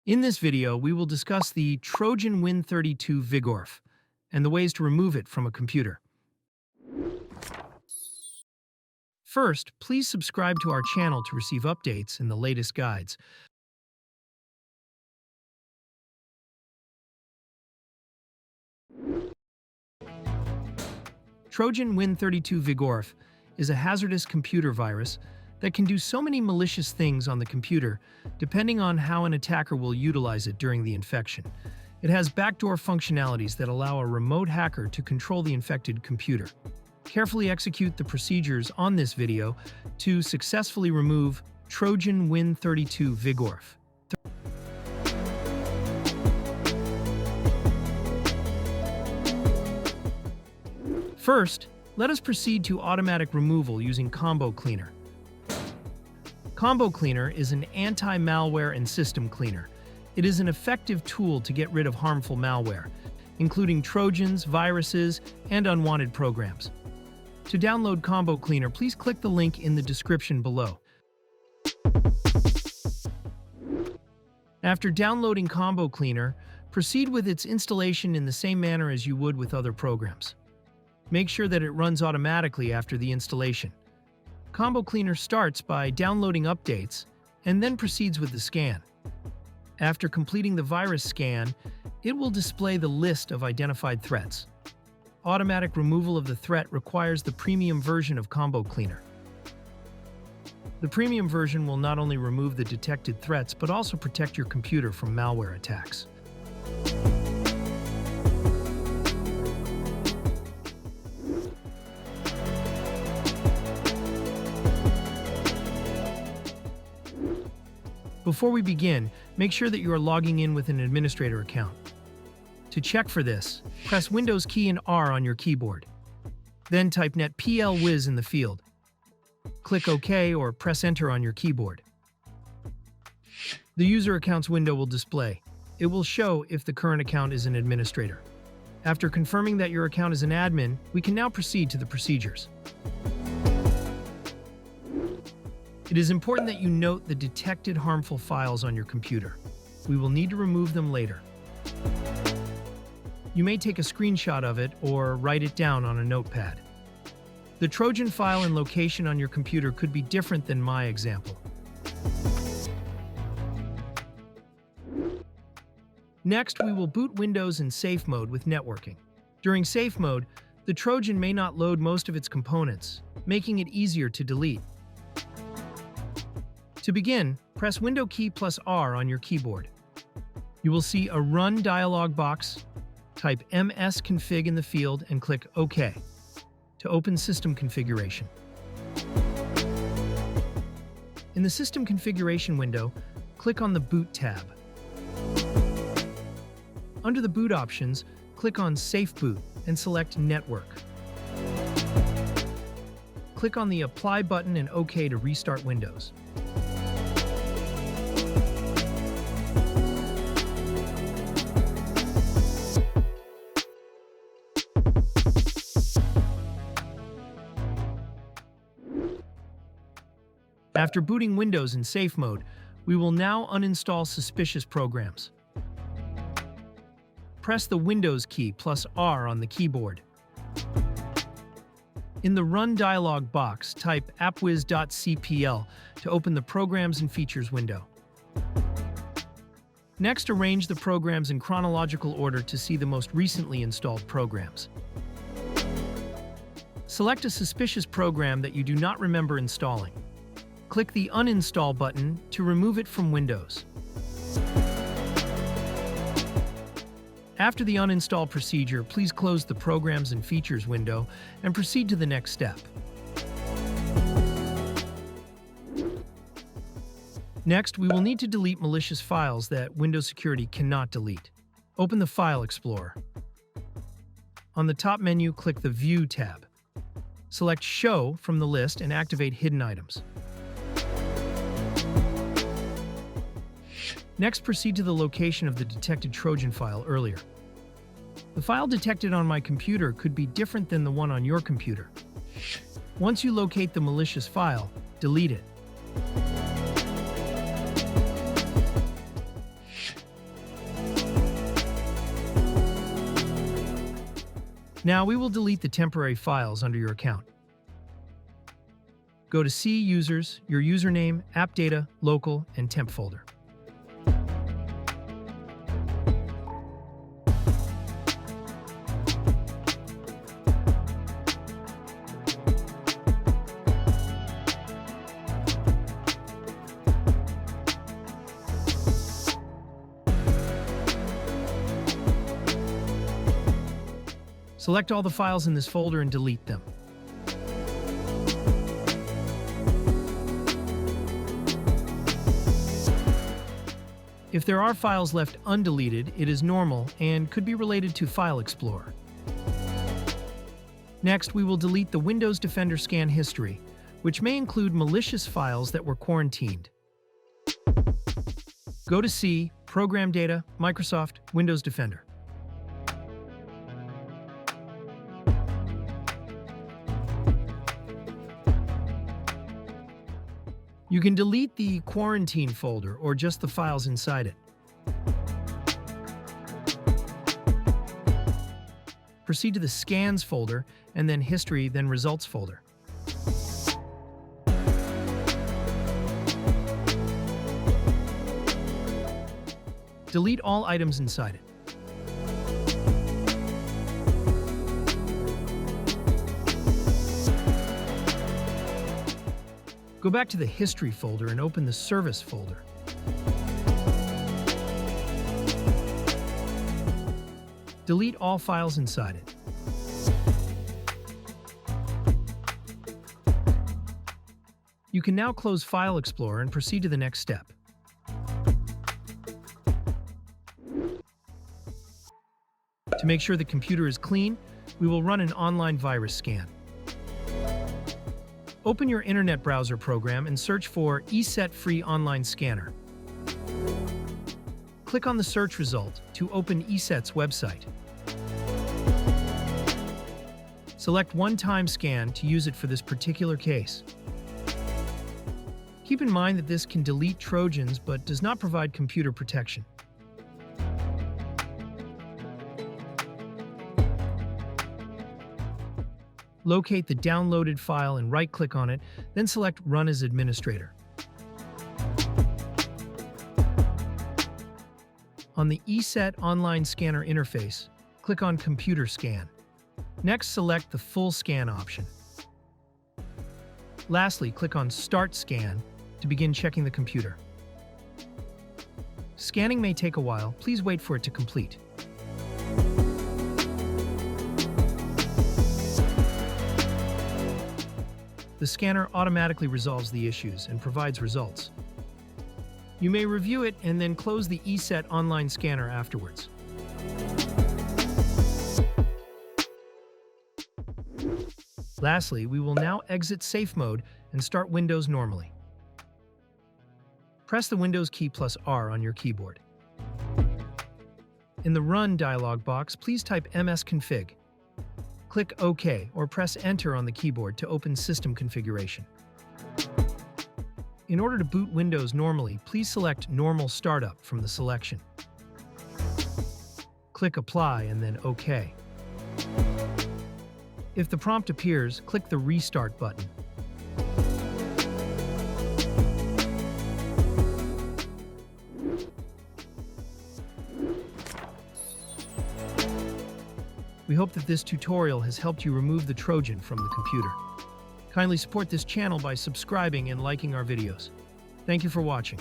In this video, we will discuss the Trojan Win32 Vigorf and the ways to remove it from a computer. First, please subscribe to our channel to receive updates and the latest guides. Trojan Win32 Vigorf is a hazardous computer virus that can do so many malicious things on the computer, depending on how an attacker will utilize it during the infection. It has backdoor functionalities that allow a remote hacker to control the infected computer. Carefully execute the procedures on this video to successfully remove Trojan Win32 Vigorf. First, let us proceed to automatic removal using Combo Cleaner. Combo Cleaner is an anti-malware and system cleaner. It is an effective tool to get rid of harmful malware, including Trojans, viruses, and unwanted programs. To download Combo Cleaner, please click the link in the description below. After downloading Combo Cleaner, proceed with its installation in the same manner as you would with other programs. Make sure that it runs automatically after the installation. Combo Cleaner starts by downloading updates and then proceeds with the scan. After completing the virus scan, it will display the list of identified threats. Automatic removal of the threat requires the premium version of Combo Cleaner. The premium version will not only remove the detected threats but also protect your computer from malware attacks. Before we begin, make sure that you are logging in with an administrator account. To check for this, press Windows key and R on your keyboard. Then type netplwiz in the field. Click OK or press Enter on your keyboard. The User Accounts window will display. It will show if the current account is an administrator. After confirming that your account is an admin, we can now proceed to the procedures. It is important that you note the detected harmful files on your computer. We will need to remove them later. You may take a screenshot of it or write it down on a notepad. The Trojan file and location on your computer could be different than my example. Next, we will boot Windows in safe mode with networking. During safe mode, the Trojan may not load most of its components, making it easier to delete. To begin, press Window key plus R on your keyboard. You will see a Run dialog box. Type msconfig in the field and click OK to open System Configuration. In the System Configuration window, click on the Boot tab. Under the Boot options, click on Safe Boot and select Network. Click on the Apply button and OK to restart Windows. After booting Windows in safe mode, we will now uninstall suspicious programs. Press the Windows key plus R on the keyboard. In the Run dialog box, type appwiz.cpl to open the Programs and Features window. Next, arrange the programs in chronological order to see the most recently installed programs. Select a suspicious program that you do not remember installing. Click the Uninstall button to remove it from Windows. After the uninstall procedure, please close the Programs and Features window and proceed to the next step. Next, we will need to delete malicious files that Windows Security cannot delete. Open the File Explorer. On the top menu, click the View tab. Select Show from the list and activate Hidden Items. Next, proceed to the location of the detected Trojan file earlier. The file detected on my computer could be different than the one on your computer. Once you locate the malicious file, delete it. Now we will delete the temporary files under your account. Go to C Users, your username, App Data, Local, and Temp folder. Select all the files in this folder and delete them. If there are files left undeleted, it is normal and could be related to File Explorer. Next, we will delete the Windows Defender scan history, which may include malicious files that were quarantined. Go to C, Program Data, Microsoft, Windows Defender. You can delete the quarantine folder or just the files inside it. Proceed to the Scans folder, and then History, then Results folder. Delete all items inside it. Go back to the History folder and open the Service folder. Delete all files inside it. You can now close File Explorer and proceed to the next step. To make sure the computer is clean, we will run an online virus scan. Open your internet browser program and search for ESET Free Online Scanner. Click on the search result to open ESET's website. Select One-Time Scan to use it for this particular case. Keep in mind that this can delete Trojans but does not provide computer protection. Locate the downloaded file and right-click on it, then select Run as Administrator. On the ESET Online Scanner interface, click on Computer Scan. Next, select the Full Scan option. Lastly, click on Start Scan to begin checking the computer. Scanning may take a while. Please wait for it to complete. The scanner automatically resolves the issues and provides results. You may review it and then close the ESET Online Scanner afterwards. Lastly, we will now exit Safe Mode and start Windows normally. Press the Windows key plus R on your keyboard. In the Run dialog box, please type msconfig. Click OK or press Enter on the keyboard to open System Configuration. In order to boot Windows normally, please select Normal Startup from the selection. Click Apply and then OK. If the prompt appears, click the Restart button. We hope that this tutorial has helped you remove the Trojan from the computer. Kindly support this channel by subscribing and liking our videos. Thank you for watching.